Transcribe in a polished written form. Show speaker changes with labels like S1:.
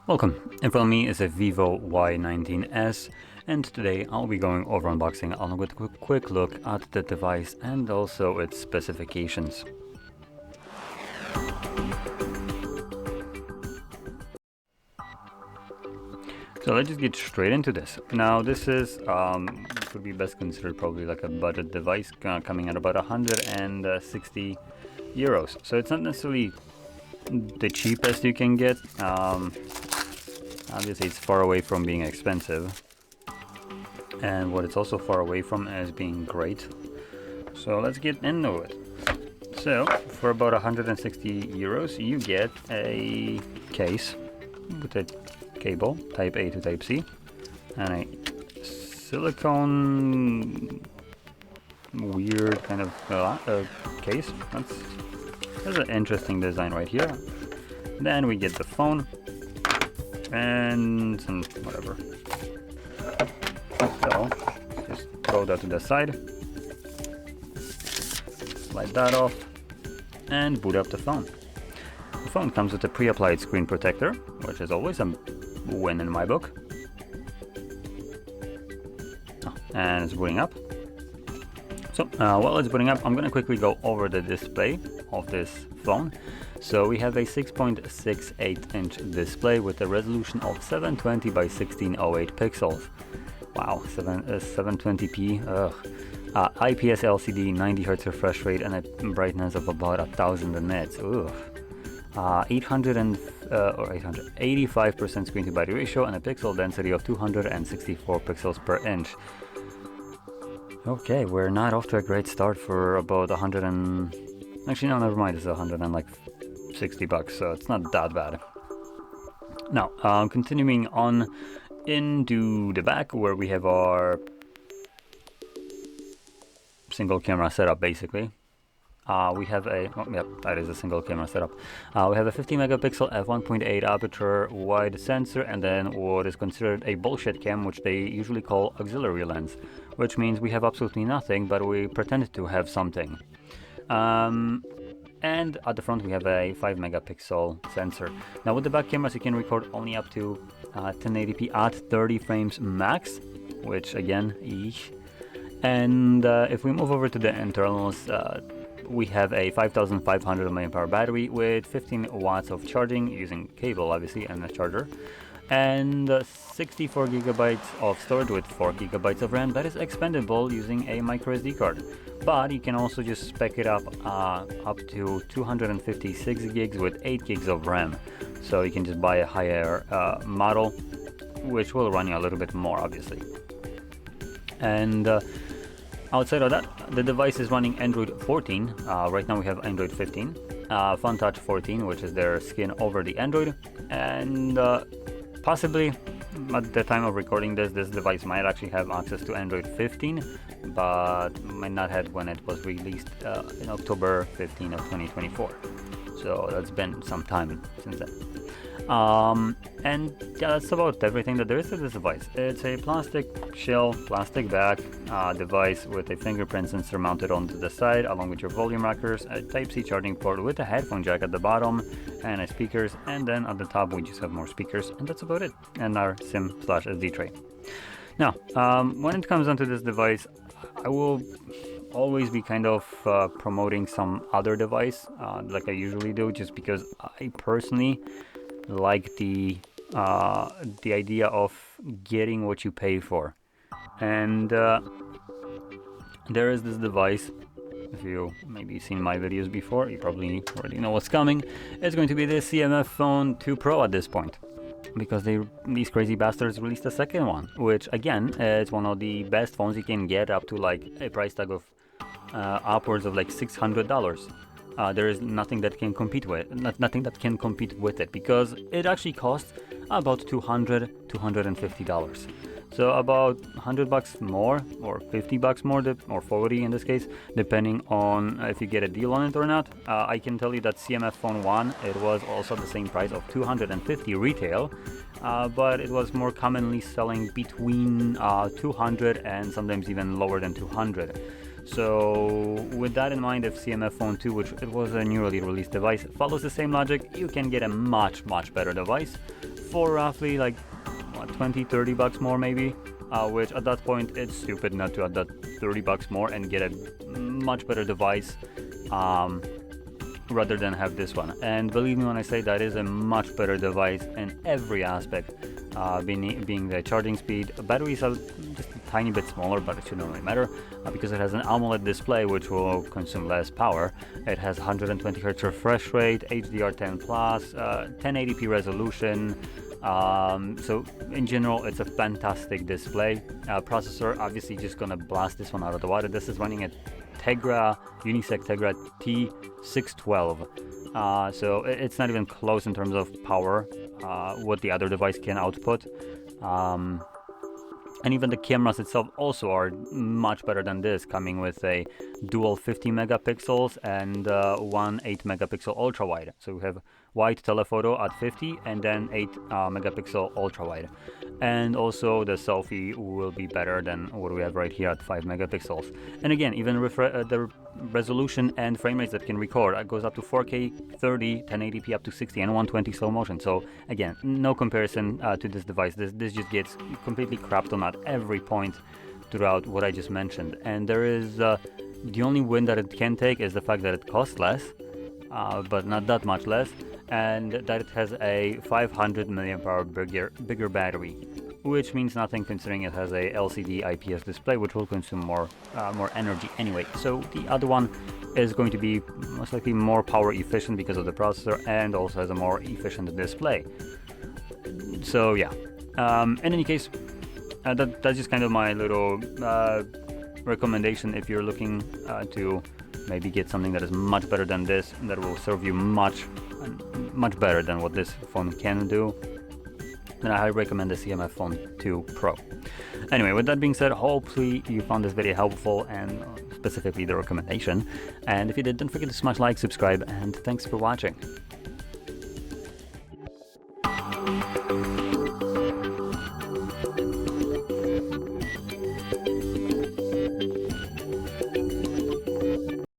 S1: Welcome, in front of me is a VIVO Y19s, and today I'll be going over unboxing along with a quick look at the device and also its specifications. So let's just get straight into this. Now this is, could be best considered probably like a budget device, coming at about 160 euros. So it's not necessarily the cheapest you can get. Obviously it's far away from being expensive, and what it's also far away from is being great. So let's get into it. So for about 160 euros you get a case with a cable type A to type C and a silicone weird kind of case. That's an interesting design right here. Then we get the phone and some whatever. So just throw that to the side, slide that off, and boot up the phone. The phone comes with a pre-applied screen protector, which is always a win in my book. And it's booting up. So while it's booting up, I'm going to quickly go over the display of this phone. So we have a 6.68-inch display with a resolution of 720 by 1608 pixels. Wow, 720p. IPS LCD, 90 Hz refresh rate, and a brightness of about 1000 nits. 85% screen to body ratio, and a pixel density of 264 pixels per inch. Okay, we're not off to a great start for about 100 and... Actually, no, never mind, it's 160 bucks, so it's not that bad. Now, continuing on into the back where we have our single camera setup, basically. We have a, yep, that is a single camera setup. We have a 50 megapixel f1.8 aperture wide sensor, and then what is considered a bullshit cam, which they usually call auxiliary lens, which means we have absolutely nothing, but we pretend to have something. And at the front we have a 5 megapixel sensor. Now with the back cameras you can record only up to 1080p at 30 frames max, which again, eesh. And if we move over to the internals, we have a 5500 mAh battery with 15 watts of charging using cable obviously and a charger, and 64 gigabytes of storage with 4 gigabytes of RAM that is expandable using a micro SD card. But you can also just spec it up to 256 gigs with 8 gigs of RAM. So you can just buy a higher model, which will run you a little bit more obviously. And outside of that, the device is running Android 14. Right now we have Android 15, FunTouch 14, which is their skin over the Android, and possibly at the time of recording this device might actually have access to Android 15, but might not have when it was released in October 15 of 2024. So that's been some time since then. And yeah, that's about everything that there is to this device. It's a plastic shell, plastic back device with a fingerprint sensor mounted onto the side, along with your volume rockers, a Type-C charging port with a headphone jack at the bottom, and a speakers, and then at the top we just have more speakers, and that's about it, and our SIM/SD tray. Now, when it comes onto this device, I will always be kind of promoting some other device, like I usually do, just because I personally like the idea of getting what you pay for. And there is this device. If you maybe seen my videos before, you probably already know what's coming. It's going to be the CMF Phone 2 Pro at this point, because these crazy bastards released a second one, which again, it's one of the best phones you can get, up to like a price tag of upwards of like $600. There is nothing that can compete with it, because it actually costs about $250. So about 100 bucks more, or 50 bucks more, or 40 in this case, depending on if you get a deal on it or not. I can tell you that CMF Phone 1, it was also the same price of 250 retail, but it was more commonly selling between 200 and sometimes even lower than 200. So with that in mind, if CMF Phone 2, which it was a newly released device, follows the same logic, you can get a much better device for roughly like what, 20-30 bucks more maybe, which at that point it's stupid not to add that 30 bucks more and get a much better device rather than have this one. And believe me when I say that is a much better device in every aspect, being the charging speed. Batteries are just a tiny bit smaller, but it shouldn't really matter because it has an AMOLED display which will consume less power. It has 120 Hz refresh rate, HDR10+, 1080p resolution. So in general, it's a fantastic display. Processor, obviously just gonna blast this one out of the water. This is running a Tegra Unisec Tegra T612, so it's not even close in terms of power what the other device can output, and even the cameras itself also are much better than this, coming with a dual 50 megapixels and one 8 megapixel ultra wide. So we have wide telephoto at 50 and then 8 megapixel ultra wide. And also the selfie will be better than what we have right here at 5 megapixels. And again, even the resolution and frame rates that can record, it goes up to 4K 30, 1080p up to 60 and 120 slow motion. So again, no comparison to this device. This just gets completely crapped on at every point throughout what I just mentioned. And there is the only win that it can take is the fact that it costs less, but not that much less, and that it has a 500 milliamp hour bigger battery, which means nothing considering it has a LCD IPS display, which will consume more energy anyway. So the other one is going to be most likely more power efficient because of the processor, and also has a more efficient display. So yeah, in any case, that's just kind of my little recommendation if you're looking to maybe get something that is much better than this, that will serve you much better than what this phone can do. Then I highly recommend the CMF Phone 2 Pro. Anyway, with that being said, hopefully you found this video helpful, and specifically the recommendation. And if you did, don't forget to smash like, subscribe, and thanks for watching.